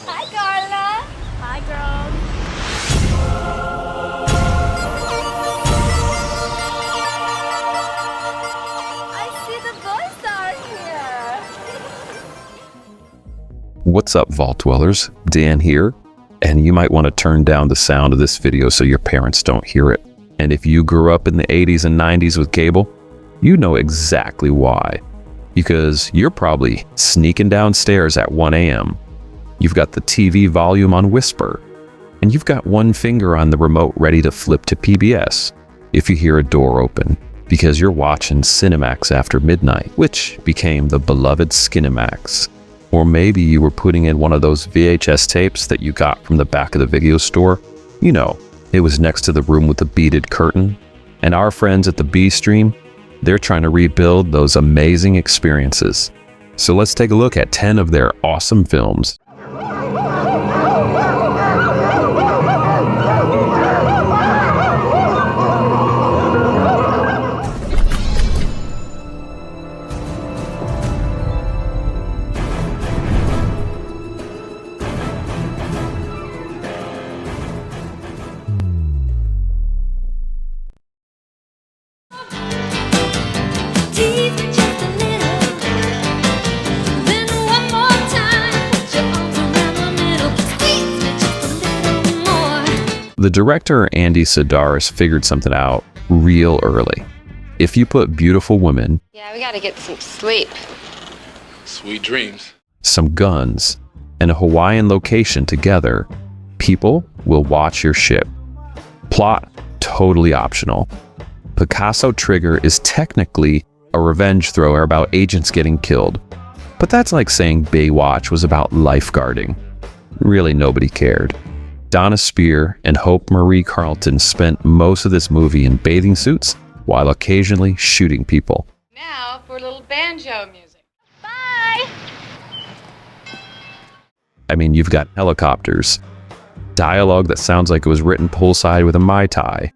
Hi, Carla. Hi, girls. I see the boys are here. What's up, Vault Dwellers? Dan here, and you might want to turn down the sound of this video so your parents don't hear it. And if you grew up in the 80s and 90s with cable, you know exactly why. Because you're probably sneaking downstairs at 1 a.m. You've got the TV volume on whisper, and you've got one finger on the remote ready to flip to PBS if you hear a door open, because you're watching Cinemax after midnight, which became the beloved Skinemax. Or maybe you were putting in one of those VHS tapes that you got from the back of the video store. You know, it was next to the room with the beaded curtain. And our friends at the B Stream, they're trying to rebuild those amazing experiences. So let's take a look at 10 of their awesome films. The director, Andy Sidaris, figured something out real early. If you put beautiful women, Yeah, we gotta get some sleep. Sweet dreams. some guns, and a Hawaiian location together, people will watch your ship. Plot, totally optional. Picasso Trigger is technically a revenge thriller about agents getting killed. But that's like saying Baywatch was about lifeguarding. Really, nobody cared. Donna Spear and Hope Marie Carlton spent most of this movie in bathing suits while occasionally shooting people. Now for a little banjo music. Bye. I mean, you've got helicopters, dialogue that sounds like it was written poolside with a Mai Tai.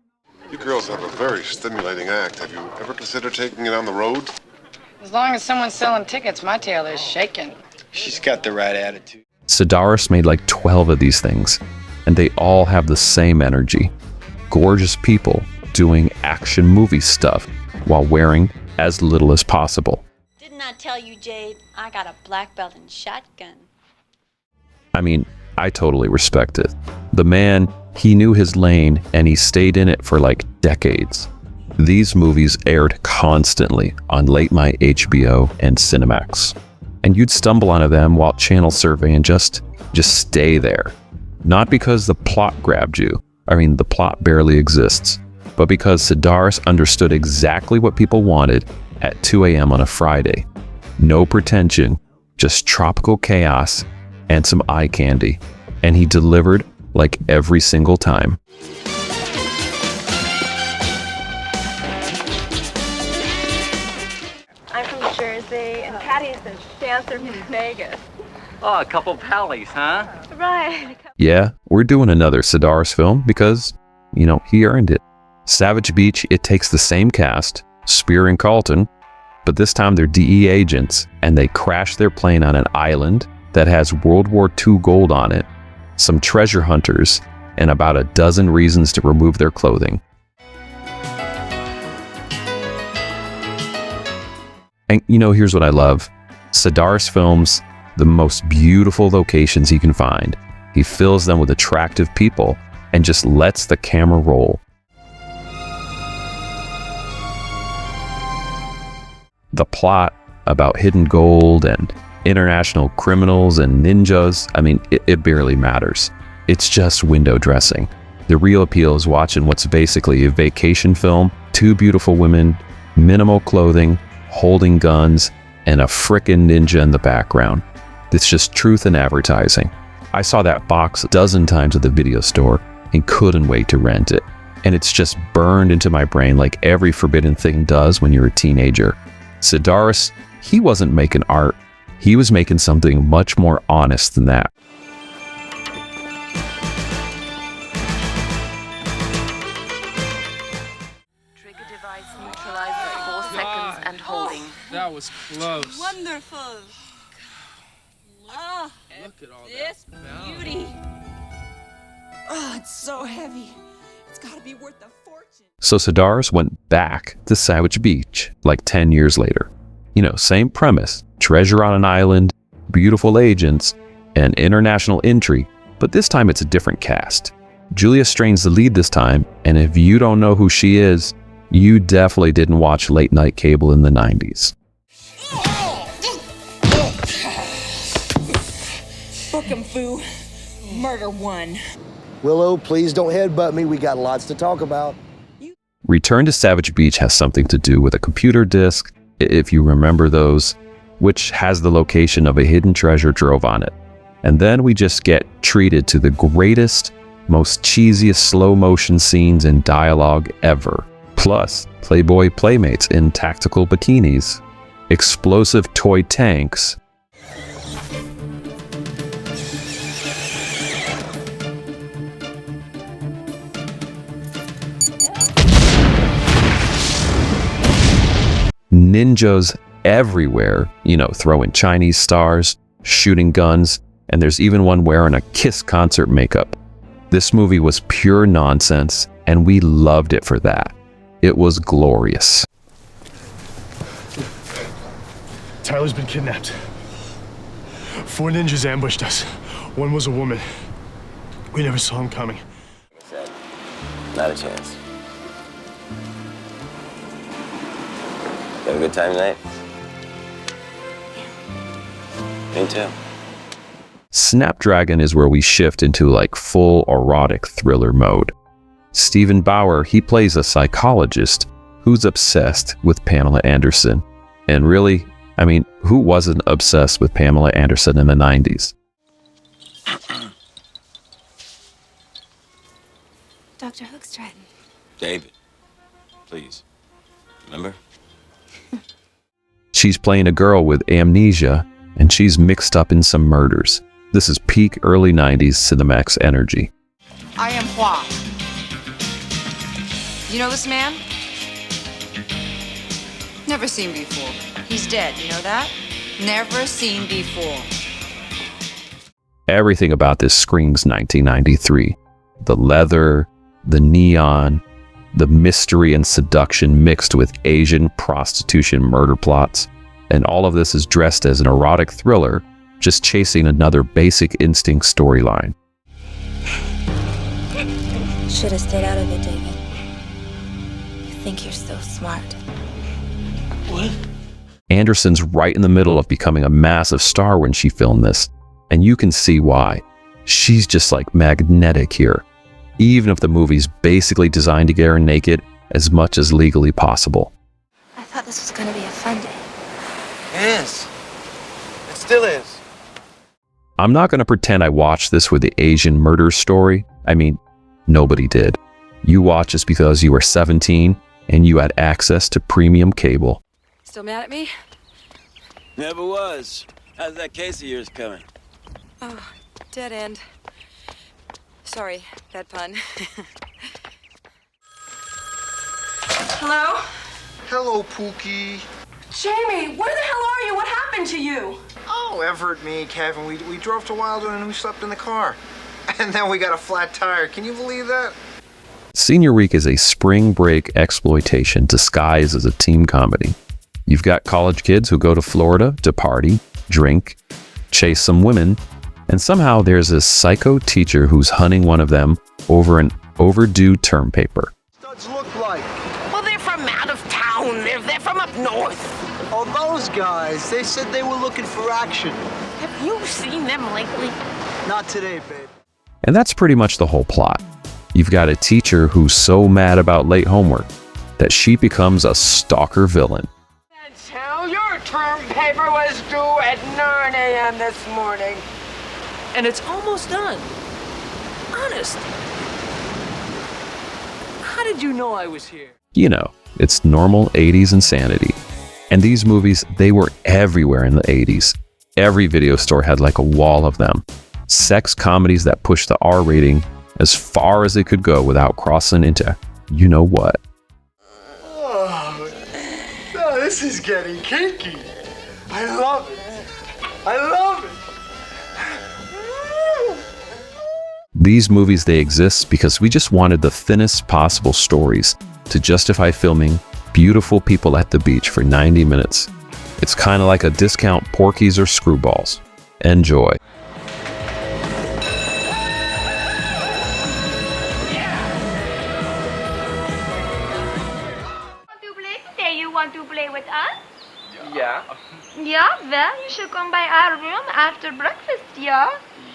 You girls have a very stimulating act. Have you ever considered taking it on the road? As long as someone's selling tickets, my tail is shaking. She's got the right attitude. Sidaris made like 12 of these things, and they all have the same energy. Gorgeous people doing action movie stuff while wearing as little as possible. Didn't I tell you, Jade? I got a black belt in shotgun. I mean, I totally respect it. The man, he knew his lane and he stayed in it for like decades. These movies aired constantly on late night HBO and Cinemax. And you'd stumble onto them while channel surveying and just stay there. Not because the plot grabbed you. I mean, the plot barely exists. But because Sidaris understood exactly what people wanted at 2 a.m. on a Friday. No pretension, just tropical chaos and some eye candy. And he delivered like every single time. I'm from Jersey, and Patty's the dancer from Vegas. Oh, a couple pallies, huh? Right. Yeah, we're doing another Sidaris film because, you know, he earned it. Savage Beach, it takes the same cast, Spear and Carlton, but this time they're DEA agents, and they crash their plane on an island that has World War II gold on it, some treasure hunters, and about a dozen reasons to remove their clothing. And you know, here's what I love. Sidaris films the most beautiful locations he can find. He fills them with attractive people and just lets the camera roll. The plot about hidden gold and international criminals and ninjas, I mean, it barely matters. It's just window dressing. The real appeal is watching what's basically a vacation film, two beautiful women, minimal clothing, holding guns, and a frickin' ninja in the background. It's just truth in advertising. I saw that box a dozen times at the video store and couldn't wait to rent it. And it's just burned into my brain like every forbidden thing does when you're a teenager. Sidaris, he wasn't making art. He was making something much more honest than that. Trigger device neutralized at 4 seconds and holding. That was close. Wonderful. Oh, Look at all this beauty. Oh, it's so heavy. It's got to be worth a fortune. So Sidaris went back to Savage Beach like 10 years later. You know, same premise, treasure on an island, beautiful agents, and international intrigue, but this time it's a different cast. Julia Strain's the lead this time, and if you don't know who she is, you definitely didn't watch late night cable in the 90s. Book 'em, Foo. Murder one. Willow, please don't headbutt me. We got lots to talk about. Return to Savage Beach has something to do with a computer disk, if you remember those, which has the location of a hidden treasure trove on it. And then we just get treated to the greatest, most cheesiest slow motion scenes and dialogue ever. Plus, Playboy playmates in tactical bikinis, explosive toy tanks, ninjas everywhere, you know, throwing Chinese stars, shooting guns, and there's even one wearing a Kiss concert makeup. This movie was pure nonsense, and we loved it for that. It was glorious. Tyler's been kidnapped. 4 ninjas ambushed us. One was a woman. We never saw him coming. Not a chance. You have a good time tonight? Me too. Snapdragon is where we shift into like full erotic thriller mode. Stephen Bauer, he plays a psychologist who's obsessed with Pamela Anderson. And really, I mean, who wasn't obsessed with Pamela Anderson in the 90s? Dr. Hookstratton. David, please. Remember? She's playing a girl with amnesia, and she's mixed up in some murders. This is peak early 90s Cinemax energy. I am Hua. You know this man? Never seen before. He's dead, you know that? Never seen before. Everything about this screams 1993. The leather, the neon, the mystery and seduction mixed with Asian prostitution murder plots. And all of this is dressed as an erotic thriller, just chasing another Basic Instinct storyline. Should have stayed out of it, David. You think you're so smart. What? Anderson's right in the middle of becoming a massive star when she filmed this, and you can see why. She's just like magnetic here, even if the movie's basically designed to get her naked as much as legally possible. I thought this was going to be a fun day. It is. It still is. I'm not going to pretend I watched this with the Asian murder story. I mean, nobody did. You watched this because you were 17 and you had access to premium cable. Still mad at me? Never was. How's that case of yours coming? Oh, dead end. Sorry, bad pun. Hello? Hello, Pookie. Jamie, where the hell are you? What happened to you? Oh, Everett, me, Kevin, we drove to Wilder and we slept in the car. And then we got a flat tire. Can you believe that? Senior Week is a spring break exploitation disguised as a teen comedy. You've got college kids who go to Florida to party, drink, chase some women, and somehow there's this psycho teacher who's hunting one of them over an overdue term paper. Studs look like? Well, they're from out of town. They're from up north. Oh, those guys. They said they were looking for action. Have you seen them lately? Not today, babe. And that's pretty much the whole plot. You've got a teacher who's so mad about late homework that she becomes a stalker villain. Tell your term paper was due at 9 a.m. this morning. And it's almost done. Honest. How did you know I was here? You know, it's normal 80s insanity. And these movies, they were everywhere in the 80s. Every video store had like a wall of them. Sex comedies that pushed the R rating as far as it could go without crossing into you know what. Oh, this is getting kinky. I love it. I love it. These movies, they exist because we just wanted the thinnest possible stories to justify filming beautiful people at the beach for 90 minutes. It's kind of like a discount Porky's or Screwballs. Enjoy. You want to play with us? Yeah. Yeah, well, you should come by our room after breakfast, yeah?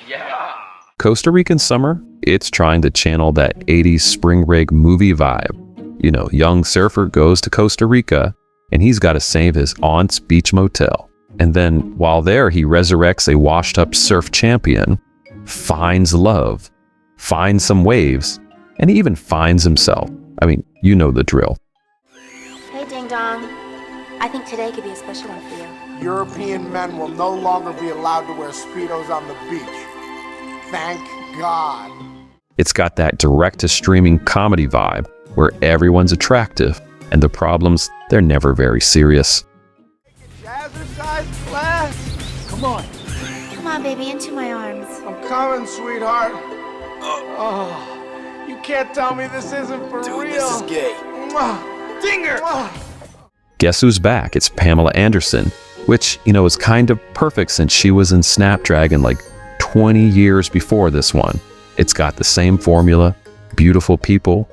Yeah. Costa Rican summer, it's trying to channel that 80s spring break movie vibe. You know, young surfer goes to Costa Rica and he's got to save his aunt's beach motel. And then while there, he resurrects a washed up surf champion, finds love, finds some waves, and he even finds himself. I mean, you know the drill. Hey, Ding Dong. I think today could be a special one for you. European men will no longer be allowed to wear Speedos on the beach. Thank God. It's got that direct-to-streaming comedy vibe where everyone's attractive and the problems, they're never very serious. Jazzercise class. Come on. Come on, baby, into my arms. I'm coming, sweetheart. Oh, you can't tell me this isn't for real. This is gay. Dinger. Guess who's back? It's Pamela Anderson, which, you know, is kind of perfect since she was in Snapdragon like 20 years before this one. It's got the same formula, beautiful people,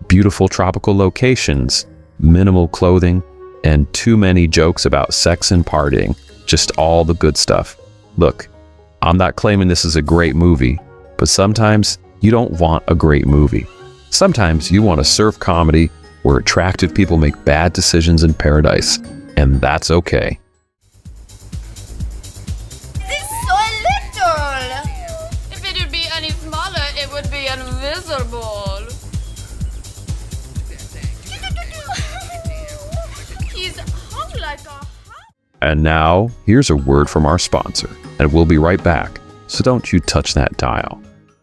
beautiful tropical locations, minimal clothing, and too many jokes about sex and partying. Just all the good stuff. Look, I'm not claiming this is a great movie, but sometimes you don't want a great movie. Sometimes you want a surf comedy where attractive people make bad decisions in paradise, and that's okay. This is so little! If it would be any smaller, it would be invisible. He's hung like a... And now, here's a word from our sponsor, and we'll be right back, so don't you touch that dial.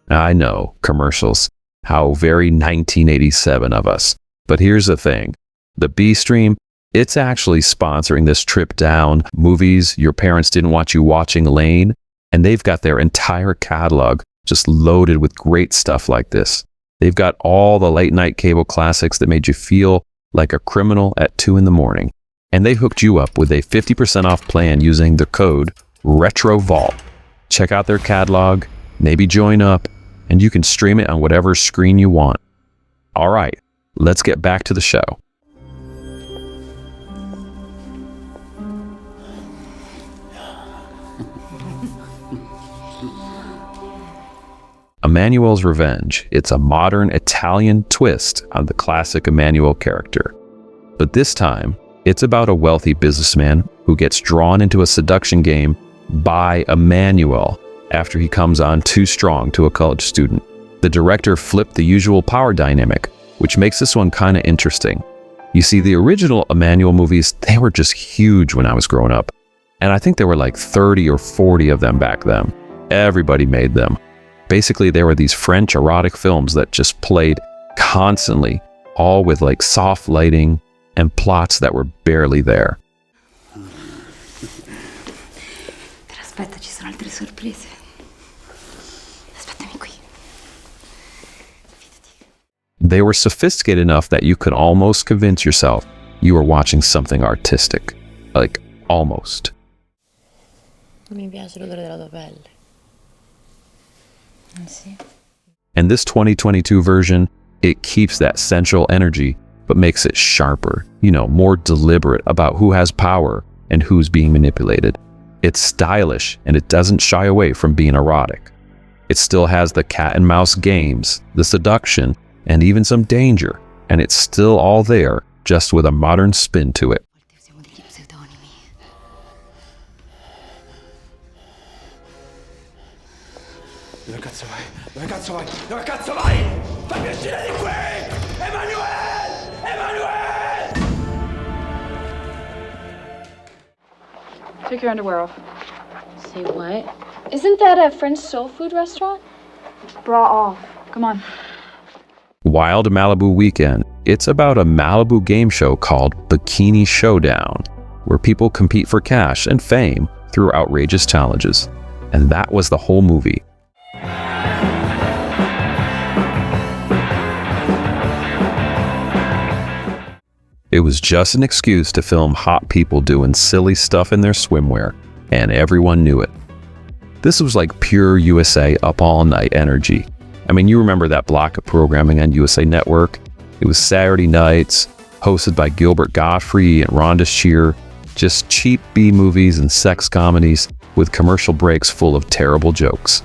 I know, commercials, how very 1987 of us. But here's the thing, the B-Stream, it's actually sponsoring this trip down movies your parents didn't want you watching lane, and they've got their entire catalog just loaded with great stuff like this. They've got all the late night cable classics that made you feel like a criminal at 2 in the morning. And they hooked you up with a 50% off plan using the code RETROVAULT. Check out their catalog, maybe join up, and you can stream it on whatever screen you want. All right. Let's get back to the show. Emmanuelle's Revenge. It's a modern Italian twist on the classic Emmanuelle character. But this time, it's about a wealthy businessman who gets drawn into a seduction game by Emmanuelle after he comes on too strong to a college student. The director flipped the usual power dynamic, which makes this one kind of interesting. You see, the original Emmanuelle movies, they were just huge when I was growing up. And I think there were like 30 or 40 of them back then. Everybody made them. Basically, they were these French erotic films that just played constantly, all with like soft lighting and plots that were barely there. Aspetta, ci sono altre sorprese. Aspettami qui. They were sophisticated enough that you could almost convince yourself you were watching something artistic. Like, almost. Mi piace l'odore della tua pelle. Sì. And this 2022 version, it keeps that sensual energy, but makes it sharper, you know, more deliberate about who has power and who's being manipulated. It's stylish, and it doesn't shy away from being erotic. It still has the cat and mouse games, the seduction, and even some danger, and it's still all there, just with a modern spin to it. Dove cazzo vai? Dove cazzo vai? Dove cazzo vai? Fammi uscire di qui! Emmanuelle! Emmanuelle! Take your underwear off. Say what? Isn't that a French soul food restaurant? Bra off. Come on. Wild Malibu Weekend. It's about a Malibu game show called Bikini Showdown, where people compete for cash and fame through outrageous challenges. And that was the whole movie. It was just an excuse to film hot people doing silly stuff in their swimwear, and everyone knew it. This was like pure USA up all night energy. I mean, you remember that block of programming on USA Network? It was Saturday nights, hosted by Gilbert Gottfried and Rhonda Shear, just cheap B-movies and sex comedies with commercial breaks full of terrible jokes.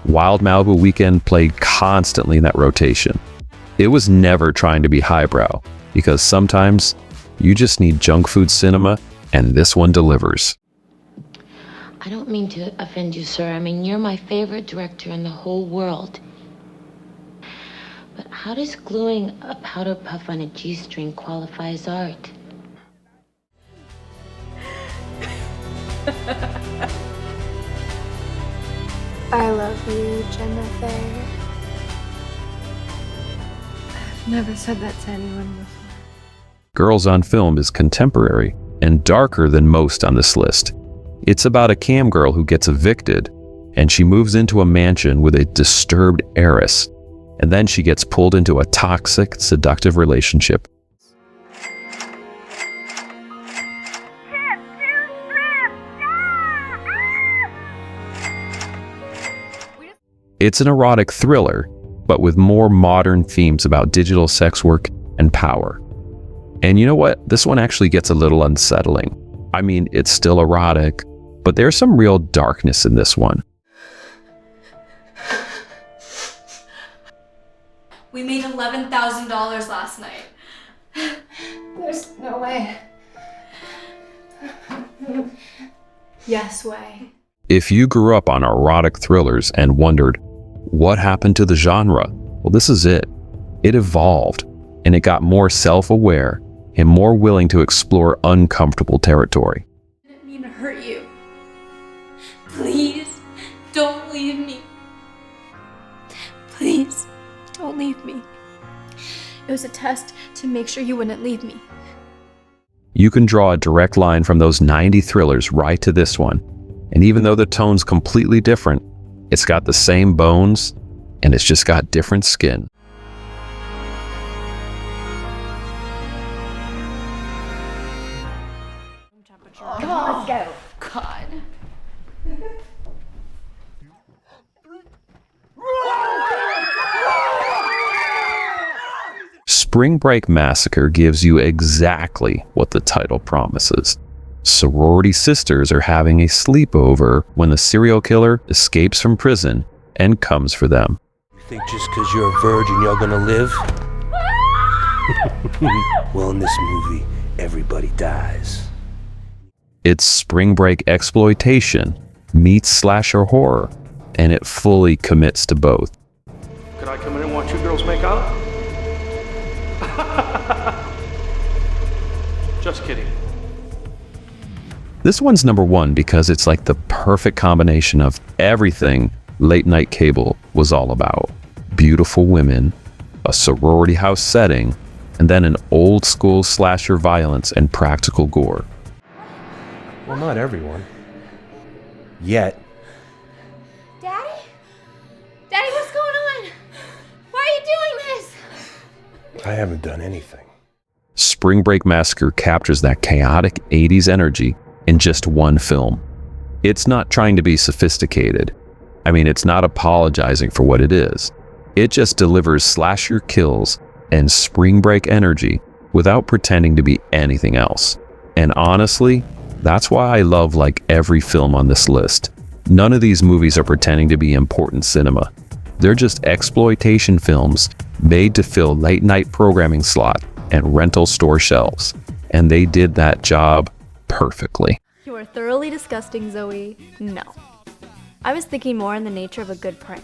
Wild Malibu Weekend played constantly in that rotation. It was never trying to be highbrow, because sometimes you just need junk food cinema, and this one delivers. I don't mean to offend you, sir. I mean, you're my favorite director in the whole world. But how does gluing a powder puff on a G-string qualify as art? I love you, Jennifer. I've never said that to anyone before. Girls on Film is contemporary and darker than most on this list. It's about a cam girl who gets evicted, and she moves into a mansion with a disturbed heiress, and then she gets pulled into a toxic, seductive relationship. It's an erotic thriller, but with more modern themes about digital sex work and power. And you know what? This one actually gets a little unsettling. I mean, it's still erotic, but there's some real darkness in this one. We made $11,000 last night. There's no way. Yes way. If you grew up on erotic thrillers and wondered, what happened to the genre? Well, this is it. It evolved, and it got more self-aware and more willing to explore uncomfortable territory. I didn't mean to hurt you. Please, don't leave me. Please, don't leave me. It was a test to make sure you wouldn't leave me. You can draw a direct line from those 90 thrillers right to this one. And even though the tone's completely different, it's got the same bones, and it's just got different skin. Come on, let's go. God. Spring Break Massacre gives you exactly what the title promises. Sorority sisters are having a sleepover when the serial killer escapes from prison and comes for them. You think just because you're a virgin you're gonna live? Well, in this movie, everybody dies. It's spring break exploitation meets slasher horror, and it fully commits to both. Could I come in and watch you girls make out? Just kidding. This one's number one because it's like the perfect combination of everything late night cable was all about. Beautiful women, a sorority house setting, and then an old school slasher violence and practical gore. Well, not everyone. Yet. Daddy? Daddy, what's going on? Why are you doing this? I haven't done anything. Spring Break Massacre captures that chaotic 80s energy in just one film. It's not trying to be sophisticated. I mean, it's not apologizing for what it is. It just delivers slasher kills and spring break energy without pretending to be anything else. And honestly, that's why I love like every film on this list. None of these movies are pretending to be important cinema. They're just exploitation films made to fill late night programming slot and rental store shelves. And they did that job perfectly. You are thoroughly disgusting, Zoe. No. I was thinking more in the nature of a good prank.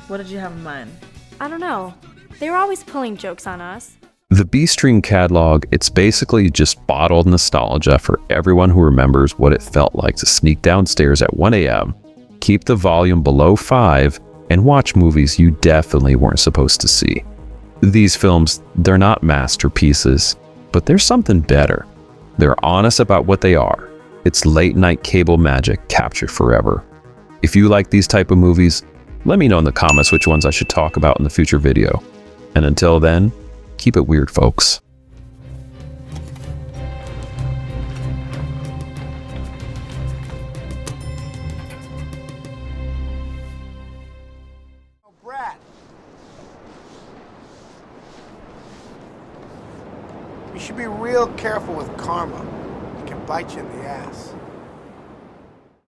What did you have in mind? I don't know. They were always pulling jokes on us. The B-String catalog, it's basically just bottled nostalgia for everyone who remembers what it felt like to sneak downstairs at 1 a.m., keep the volume below 5, and watch movies you definitely weren't supposed to see. These films, they're not masterpieces, but there's something better. They're honest about what they are. It's late night cable magic captured forever. If you like these type of movies, let me know in the comments which ones I should talk about in the future video. And until then, keep it weird, folks. You should be real careful with karma. It can bite you in the ass.